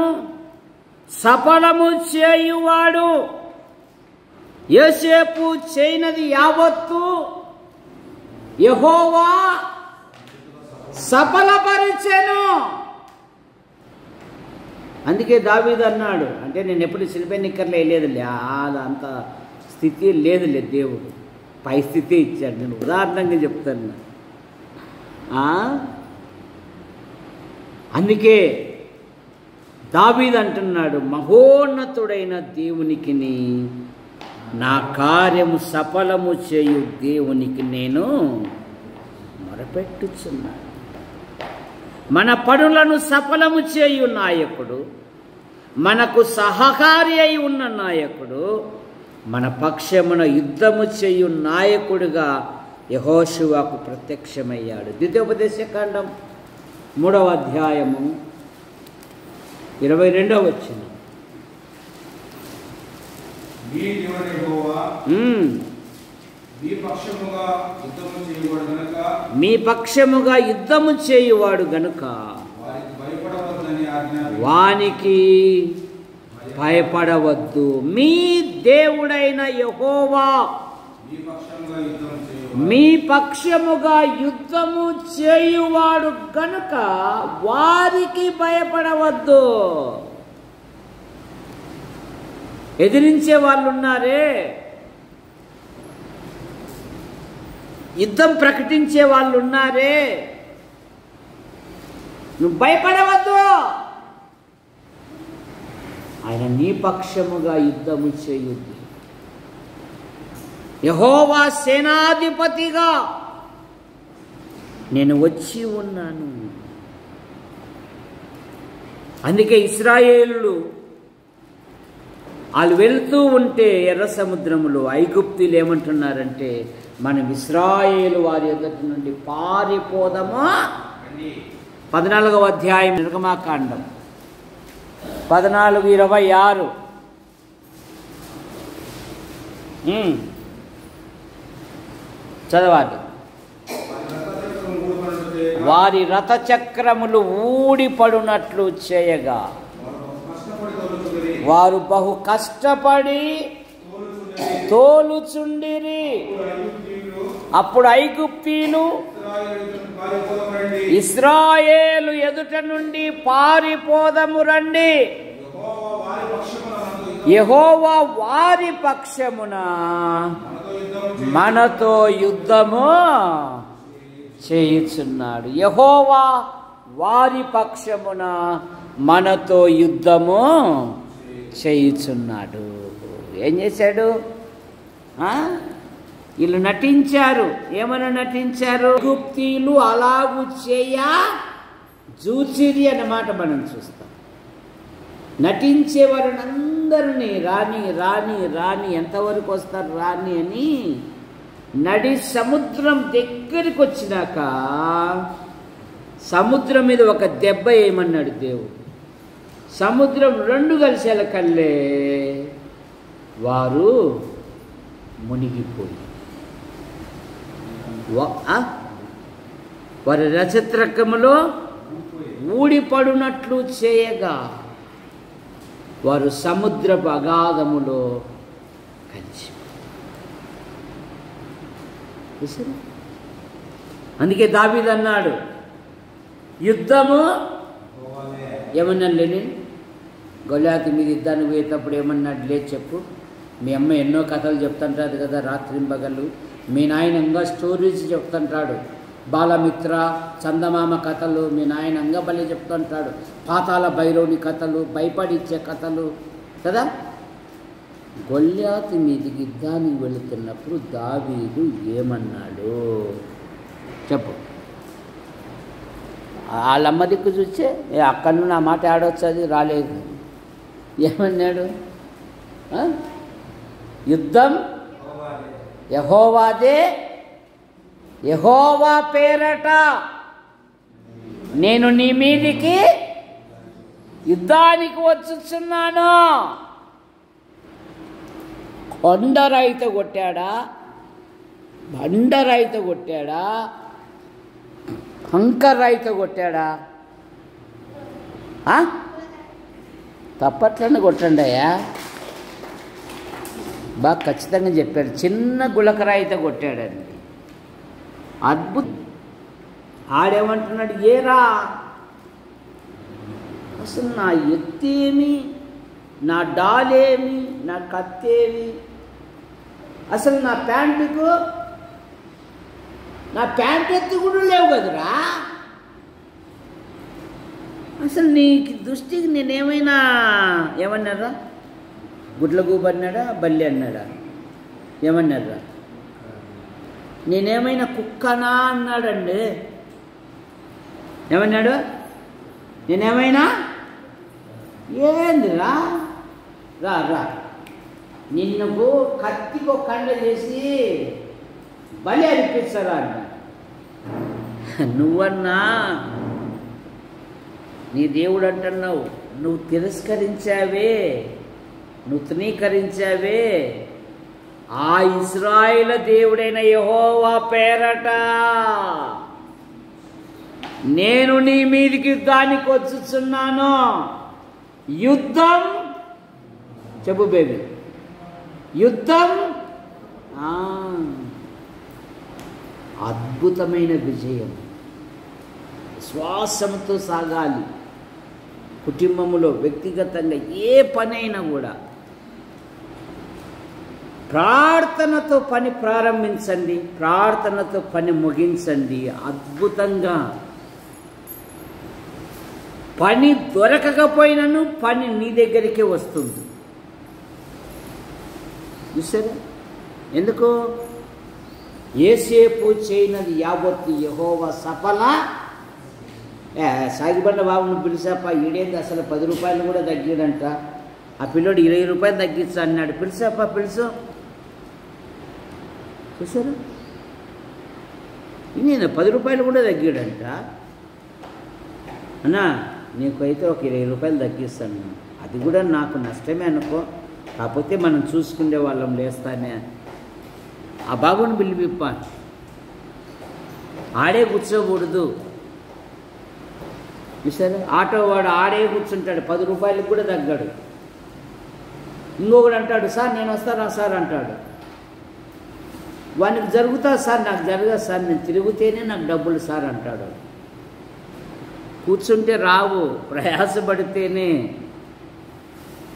సఫలము చేయువాడు. యోసేపు చేయనది యావత్తు యెహోవా సఫలపరిచెను. అందుకే దావీదు అన్నాడు, అంటే నేను ఎప్పుడు శిల్పే నిక్కర్లు వేయలేదులే, అంత స్థితి లేదులే, దేవుడు పై స్థితి ఇచ్చాడు. నేను ఉదాహరణంగా చెప్తాను. అందుకే దావీదు అంటున్నాడు, మహోన్నతుడైన దేవునికి నా కార్యము సఫలము చేయు దేవునికి నేను మొరపెట్టుచున్నాను. మన పనులను సఫలము చేయు నాయకుడు, మనకు సహకారి అయి ఉన్న నాయకుడు, మన పక్షమున యుద్ధము చేయు నాయకుడిగా యెహోషువకు ప్రత్యక్షమయ్యాడు. ద్వితీయోపదేశకాండం 3వ అధ్యాయము 22వ వచనం. మీ పక్షముగా యుద్ధము చేయువాడు గనుక వానికి భయపడవద్దు. మీ దేవుడైన యెహోవా మీ పక్షముగా యుద్ధము చేయువాడు గనుక వారికి భయపడవద్దు. ఎదిరించే వాళ్ళు ఉన్నారే, యుద్ధం ప్రకటించే వాళ్ళు ఉన్నారే, నువ్వు భయపడవద్దు. ఆయన నీ పక్షముగా యుద్ధము చేయుద్ది. యెహోవా సేనాధిపతిగా నేను వచ్చి ఉన్నాను. అందుకే ఇశ్రాయేలులు వాళ్ళు వెళ్తూ ఉంటే ఎర్ర సముద్రములో ఐగుప్తులు ఏమంటున్నారంటే, మనం ఇశ్రాయేలు వారి ఎదుటి నుండి పారిపోదామా. 14వ అధ్యాయం నిర్గమాకాండం 14:26. చదవాలి. వారి రథచక్రములు ఊడిపడునట్లు చేయగా వారు బహు కష్టపడి తోలుచుండిరి. అప్పుడు ఐగుప్తీయులు ఇశ్రాయేలు ఎదుట నుండి పారిపోదము రండి, యెహోవా వారి పక్షమున మనతో యుద్ధము చేయుచున్నాడు. యెహోవా వారి పక్షమున మనతో యుద్ధము చేయుచున్నాడు. ఏం చేశాడు? వీళ్ళు నటించారు. ఏమని నటించారు? ఐగుప్తీయులు అలాగూ చేయ జూచిరి అన్నమాట మనం చూస్తాం. నటించే వారిని అందరినీ రాని రాని రాని ఎంతవరకు వస్తారు రాని అని నడి సముద్రం దగ్గరికి వచ్చినాక సముద్రం మీద ఒక దెబ్బ ఏమన్నాడు దేవుడు. సముద్రం 2 కలిసేల కల్లే వారు మునిగిపోయి వారి రథచక్రములో ఊడిపడునట్లు చేయగా వారు సముద్రపు అగాధములో కలిసి. అందుకే దావీదు అన్నాడు, యుద్ధము ఏమన్నా లేని గొల్యాతు మీద యుద్ధాన్ని పోయేటప్పుడు ఏమన్నాడు లేదు చెప్పు. మీ అమ్మ ఎన్నో కథలు చెప్తుంటాడు కదా రాత్రింబగళ్ళు. మీ నాయన ఇంకా స్టోరీస్ చెప్తుంటాడు, బాలమిత్ర చందమామ కథలు మీ నాయన అంగబలి చెప్తుంటాడు, పాతాల భైరవుని కథలు, భయపడిచ్చే కథలు కదా. గొల్యాతు మీదికి యుద్ధానికి వెళుతున్నప్పుడు దావీదు ఏమన్నాడు చెప్పు. వాళ్ళమ్మ దిక్కు చూస్తే అక్కడ నుండి ఆ మాట ఆడొచ్చది రాలేదు. ఏమన్నాడు? యుద్ధం యెహోవాదే, యెహోవా పేరట నేను నీ మీదికి యుద్ధానికి వచ్చుచున్నాను. కొండరైతే కొట్టాడా, బండరైతే కొట్టాడా, కంకరైతే కొట్టాడా? తప్పట్లనే కొట్టండి అయ్యా. బాగా ఖచ్చితంగా చెప్పాడు. చిన్న గులకరాయితో కొట్టాడండి. అద్భుతం. ఆడేమంటున్నాడు? ఏరా అసలు నా ఎత్తేమి, నా డాలేమి, నా కత్తేమి, అసలు నా ప్యాంటుకు నా ప్యాంట్ ఎత్తు కూడా లేవు కదరా. అసలు నీకు దృష్టికి నేనేమైనా ఏమన్నారా? గుడ్లగూబ అన్నాడా, బల్లి అన్నాడా? ఏమన్నారా? నేనేమైనా కుక్కనా అన్నాడండి. ఏమన్నాడు? నేనేమైనా ఏందిరా, రా రా నిన్ను కత్తికో కండ చేసి బలి అనిపిస్తారా అన్న. నువ్వన్నా నీ దేవుడు అంటున్నావు, నువ్వు తిరస్కరించావే, నువ్వు తృణీకరించావే ఆ ఇశ్రాయేలు దేవుడైన యెహోవా పేరట నేను నీ మీదికి యుద్ధానికి వచ్చుచున్నాను. యుద్ధం చెప్పు బేబీ, యుద్ధం అద్భుతమైన విజయం. శ్వాసంతో సాగాలి. కుటుంబంలో వ్యక్తిగతంగా ఏ పనైనా కూడా ప్రార్థనతో పని ప్రారంభించండి, ప్రార్థనతో పని ముగించండి. అద్భుతంగా పని దొరకకపోయినను పని నీ దగ్గరికే వస్తుంది. చూసారా? ఎందుకు? ఏసేపు చేయనది యావత్తు యెహోవా సఫల. సాగిబండ బాబును పిలిచాప, ఈడేంది అసలు 10 రూపాయలు కూడా తగ్గాడంట. ఆ పిల్లోడు 20 రూపాయలు తగ్గించా అన్నాడు. పిలిచాప, పిలుచు. చూసారా? నేను 10 రూపాయలు కూడా తగ్గాడంట. అన్నా నీకైతే ఒక 20 రూపాయలు తగ్గిస్తాను. అది కూడా నాకు నష్టమే అనుకో, కాకపోతే మనం చూసుకునే వాళ్ళం లేస్తానే. ఆ బాబుని పిలిపిప్ప, ఆడే కూర్చోకూడదు. చూసారా? ఆటో వాడు ఆడే కూర్చుంటాడు, 10 రూపాయలకు కూడా తగ్గాడు. ఇంకొకడు అంటాడు, సార్ నేను వస్తానా సార్ అంటాడు. వానికి జరుగుతా సార్, నాకు జరగదు సార్, నేను తిరిగితేనే నాకు డబ్బులు సార్ అంటాడు. కూర్చుంటే రావు, ప్రయాసపడితేనే,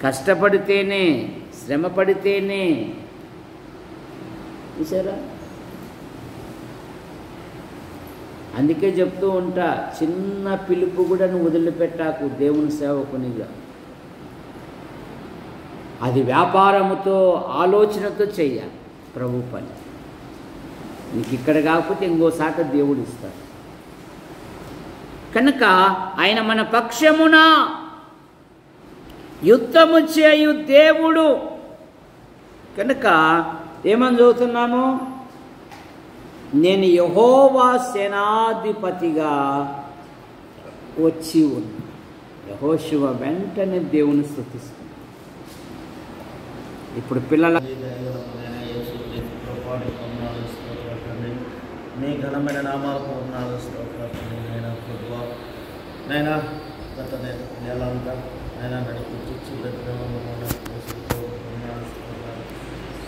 కష్టపడితేనే, శ్రమ పడితేనే. చూసారా? అందుకే చెప్తూ ఉంటా, చిన్న పిలుపు కూడా నువ్వు వదిలిపెట్టాకు దేవుని సేవకునిగా. అది వ్యాపారముతో ఆలోచనతో చెయ్యాలి ప్రభు పని. నీకు ఇక్కడ కాకపోతే ఇంకోసాట దేవుడు ఇస్తాడు. కనుక ఆయన మన పక్షమున యుద్ధము చేయు దేవుడు. కనుక ఏమని చదువుతున్నాము? నేను యెహోవా సేనాధిపతిగా వచ్చి ఉన్నా. యెహోషువ వెంటనే దేవుని స్తుతిస్తుంది. ఇప్పుడు పిల్లల మీ ఘనమైన నామాలకు వందనాలు స్తోత్రాలు. నైనా గత నెలంతా నైనా నడిపించి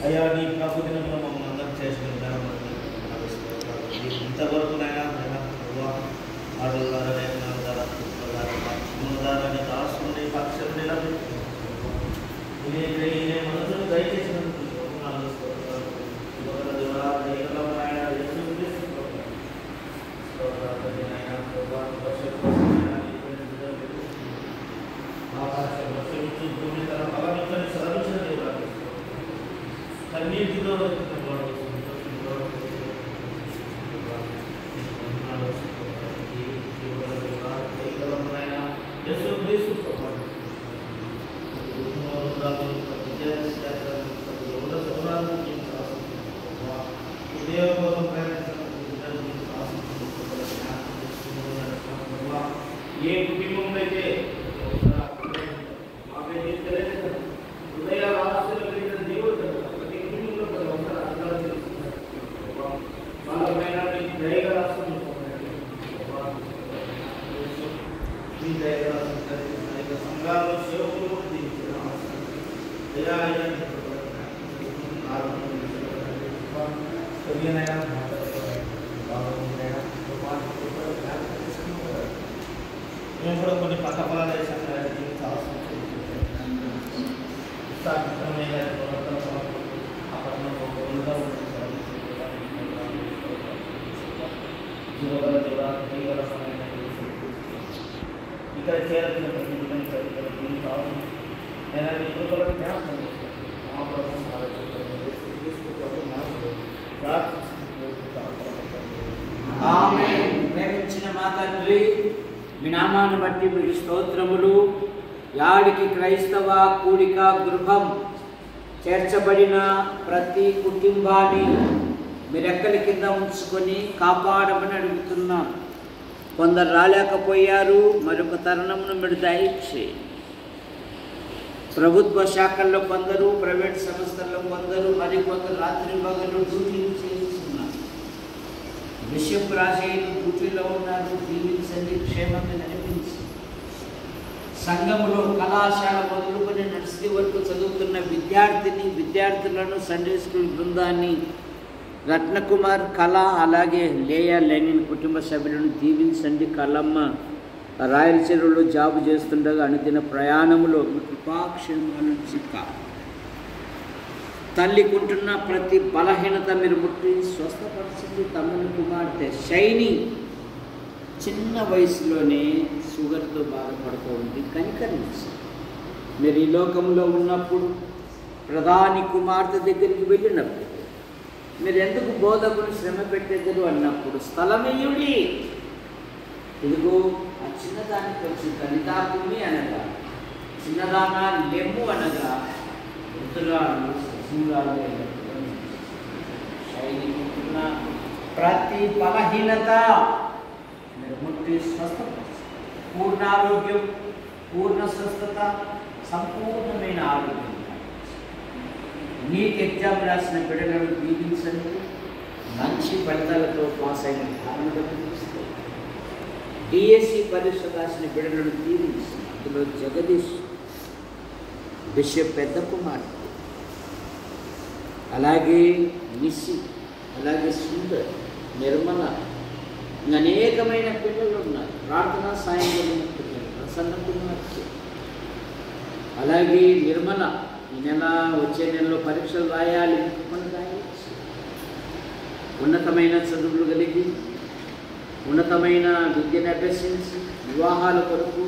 అయ్యా నీ ప్రభు దినంలో మమ్మల్ని అందరం చేసిన విధానం ఇంతవరకు నైనా ఆడవారనే దాసుని పక్షం మనసును దయచేసినందుకు కన్నీటిలో ఏ కుటుంబంలో అయితే హృదయ వాసులు కలిగిన దేవుడు ప్రతి కుటుంబంలో వాళ్ళపైన మీకు దయగా రాస్తుంది మీ దయగా సంఘాలు సేవకులు మేము కూడా కొన్ని పక్క పొలాలు వేసాం ఇక్కడ చేయాల్సిన ప్రేమించిన మా తండ్రి, మీ నామాన్ని బట్టి మీకు స్తోత్రములు. యాడికి క్రైస్తవ కూడిక గృహం చేర్చబడిన ప్రతి కుటుంబాన్ని మీరు రెక్కల కింద ఉంచుకొని కాపాడమని అడుగుతున్నాం. కొందరు రాలేకపోయారు, మరొక తరుణమును మీరు దయచేయండి. ప్రభుత్వ శాఖల్లో కొందరు, ప్రైవేట్ సంస్థల్లో కొందరు, మరికొందరు రాత్రి పగలు డ్యూటీలు చేస్తున్నారు. బిషప్ రాజయ్య డ్యూటీలో ఉన్నారు. దీవించండి, క్షేమంగా నడిపించి సంఘములో కళాశాల మొదలుకొని నర్సరీ వరకు చదువుతున్న విద్యార్థులను సండే స్కూల్ బృందాన్ని, రత్నకుమార్, కళ, అలాగే లేయా లెనిన్ కుటుంబ సభ్యులను దీవించండి. కళమ్మ రాయలసీమలో జాబు చేస్తుండగా అనుదిన ప్రయాణంలో మీ కృపాక్షేమాలను చిక్కా తల్లికుంటున్న ప్రతి బలహీనత మీరు ముట్టి స్వస్థపరచండి. తమ్ముని కుమార్తె షైని చిన్న వయసులోనే షుగర్తో బాధపడుతూ ఉంది, కనికరించి మీరు ఈ లోకంలో ఉన్నప్పుడు ప్రధాని కుమార్తె దగ్గరికి వెళ్ళినప్పుడు మీరు ఎందుకు బోధకుని శ్రమ పెట్టేద్దరు అన్నప్పుడు స్థలమేయుడి ఇదిగో ఆ చిన్నదానికి వచ్చి కనితాకుని అనగా, చిన్నదానా లెమ్ము అనగా వృద్ధురాలు సజీవురాలు శైలికున్న ప్రతి బలహీనత మీరు ముట్టి స్వస్థపరచండి. పూర్ణ ఆరోగ్యం, పూర్ణ స్వస్థత, సంపూర్ణమైన ఆరోగ్యం. నీట్ ఎగ్జామ్ రాసిన బిడ్డలను దీవించండి. మంచి ఫలితాలతో పాస్ అయిన కారణంగా చూపిస్తే డిఎస్సి పరీక్ష రాసిన బిడ్డలను దీవించండి. అందులో జగదీష్, బిషప్ పెద్ద కుమార్తె, అలాగే నిసి, అలాగే సుందర్, నిర్మల, అనేకమైన పిల్లలు ఉన్నారు. ప్రార్థనా సాయం కలిగిన పిల్లలు, ప్రసన్న కుమార్తె, అలాగే నిర్మల ఈ నెల వచ్చే నెలలో పరీక్షలు రాయాలి. ఉన్నతమైన చదువులు కలిగి ఉన్నతమైన విద్యను అభ్యసించి వివాహాల కొరకు,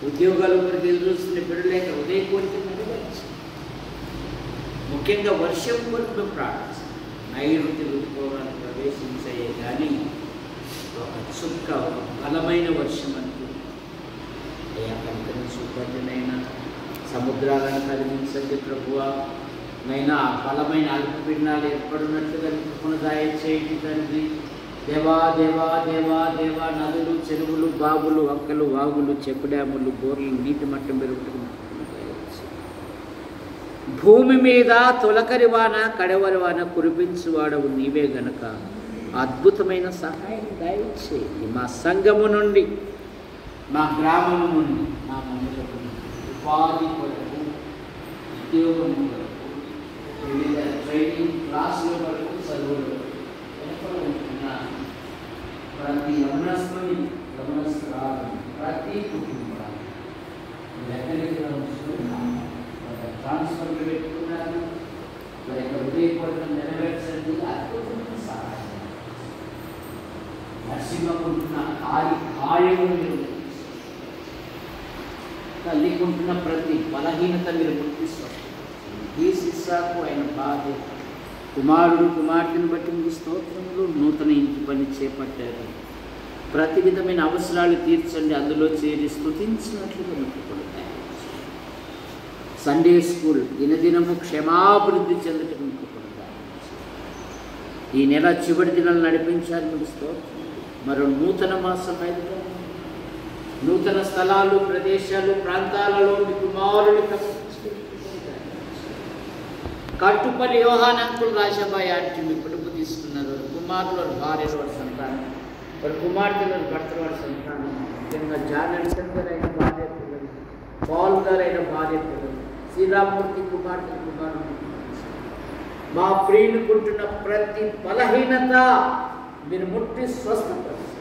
ఉద్యోగాల కొరకు ఎదురుస్తున్న బిడ్డలేక ఉదయ కోరిక నెరవేర్చి, ముఖ్యంగా వర్షం కొరకు ప్రార్థించి నైరుతి ఋతుపవనాన్ని ప్రవేశించాయే కానీ ఒక చుక్క, ఒక బలమైన వర్షం అంటూ కనుకరించుకుంటున్నైనా సముద్రాలను కలిగించండి ప్రభువా. నైనా బలమైన అల్పపీడనాలు ఏర్పడినట్లుగా కృపను దయచేయండి తండ్రి. దేవా దేవా దేవా దేవా, నదులు, చెరువులు, బావులు, వంకలు, వాగులు, చెక్ డ్యాములు, బోర్లు, నీటి మట్టం పెరుగుతుంది. భూమి మీద తొలకరి వాన, కడవరి వాన కురిపించువాడవు నీవే గనక అద్భుతమైన సహాయం దయచేయండి. మా సంఘము నుండి, మా గ్రామము నుండి, మా మండలకు ఉపాధి కొరకు, ఉద్యోగము కొరకు, వివిధ ట్రైనింగ్ క్లాసుల వరకు, చదువులు ఉంటున్న ప్రతి యవనస్తుని, యవనస్తురాలు, ప్రతి కుటుంబాన్ని ఎక్కడికి ట్రాన్స్ఫర్లు పెట్టుకున్నారు. మరి హృదయపూర్వకం నెరవేర్చండి. అద్భుతమైన సహాయం నరసింహకుంటున్న ఖాయము మీరు, తల్లికుంటున్న ప్రతి బలహీనత మీరు గుర్తిస్తారు. ఈ శిష్యాకు ఆయన భార్య, కుమారుడు, కుమార్తెను బట్టి మీ స్తోత్రములు. నూతన ఇంటి పని చేపట్టారు. ప్రతి విధమైన అవసరాలు తీర్చండి, అందులో చేరి స్తుతించినట్లుగా మీకు కొడతాయి. సండే స్కూల్ దినదినము క్షమాభివృద్ధి చెందటం మీకు కొడతాయి. ఈ నెల చివరి దినాలు నడిపించాలి మీకు స్తోత్రం. మరో నూతన మాసం అయితే నూతన స్థలాలు, ప్రదేశాలు, ప్రాంతాలలో మీ కుమారులు కట్టుపల్లి యోహాన్ అంకుల్ రాజాబాయి ఆంటీ మీ పిలుపు తీసుకున్నారు. కుమారులు భార్యలు వారి సంతానం, వారి కుమార్తెలు భర్తలు వారి సంతానం, ముఖ్యంగా జాన్ అడిసన్ గారు అయిన భార్య పిల్లలు, పాల్ గారు అయిన భార్య పిల్లలు, శ్రీరామూర్తి కుమార్తె కుమారులు, మా ప్రియులుకుంటున్న ప్రతి బలహీనత మీరు ముట్టి స్వస్థపరచండి.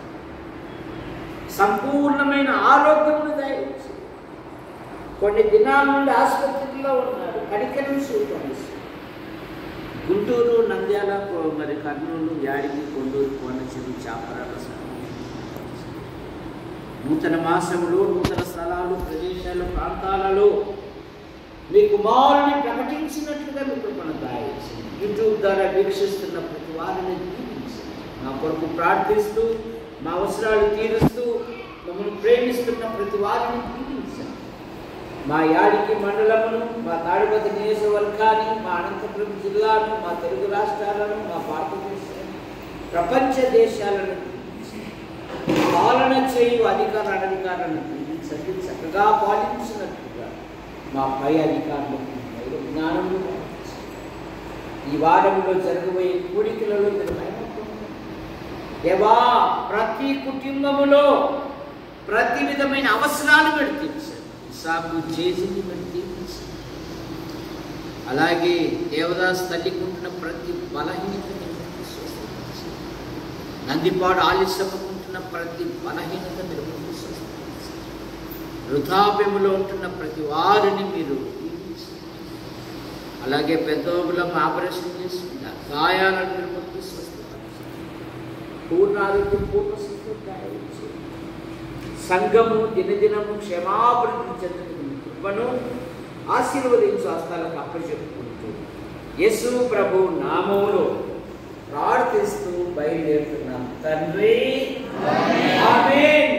సంపూర్ణమైన ఆరోగ్యమును దయచేసి. కొన్ని దినాల నుండి ఆసుపత్రిలో ఉన్నారు, కనికరం చూపండి. గుంటూరు, నంద్యాల, మరి కర్నూలు, యాడికి, కొండూరు, కోనసీమ, చాపరాల నూతన మాసములు, నూతన స్థలాలు, ప్రదేశాలు, ప్రాంతాలలో మీ కుమారుని ప్రకటించినట్లుగా మీకు మనం దాయించండి. యూట్యూబ్ ద్వారా వీక్షిస్తున్న ప్రతి వారిని దీవించండి. మా కొరకు ప్రార్థిస్తూ, మా అవసరాలు తీరుస్తూ, మమ్మల్ని ప్రేమిస్తున్న ప్రతి వారిని దీవించండి. మా యాడికి మండలమును, మా తాడిపత్రి నియోజకవర్గాన్ని, మా అనంతపురం జిల్లాను, మా తెలుగు రాష్ట్రాలను, మా భారతదేశాన్ని, ప్రపంచ దేశాలను పాలన చేయు అధికార అనధికారాలను దీవించండి. చక్కగా పాలించినట్లుగా మా పై అధికారులకు జ్ఞానము ఈ వారంలో జరగబోయే కూడికలలో దేవా ప్రతి కుటుంబములో ప్రతి విధమైన అవసరాలు మీరు తీర్చండి. సాగు చేసింది మీరు తీర్చండి. అలాగే దేవదాస్ తల్లికుంటున్న ప్రతి బలహీనతని స్వస్థపరచండి. నందిపాడు ఆలస్యముకుంటున్న ప్రతి బలహీనత మీరు స్వస్థపరచండి. వృద్ధాప్యములో ఉంటున్న ప్రతి వారిని మీరు తీర్చండి. అలాగే పెద్దోగులం ఆపరేషన్ చేసుకున్నారు, గాయాలను మీరు స్వస్థపరచండి. పూర్ణారోగ్యం, పూర్ణ స్వస్థత. సంఘము దినదినము క్షమాభివృద్ధి చెందుతున్న కృపను ఆశీర్వదించు హస్తాలకు అప్పచెప్పుకుంటూ యేసు ప్రభు నామములో ప్రార్థిస్తూ బయలుదేరుతున్నాం తండ్రి. ఆమేన్.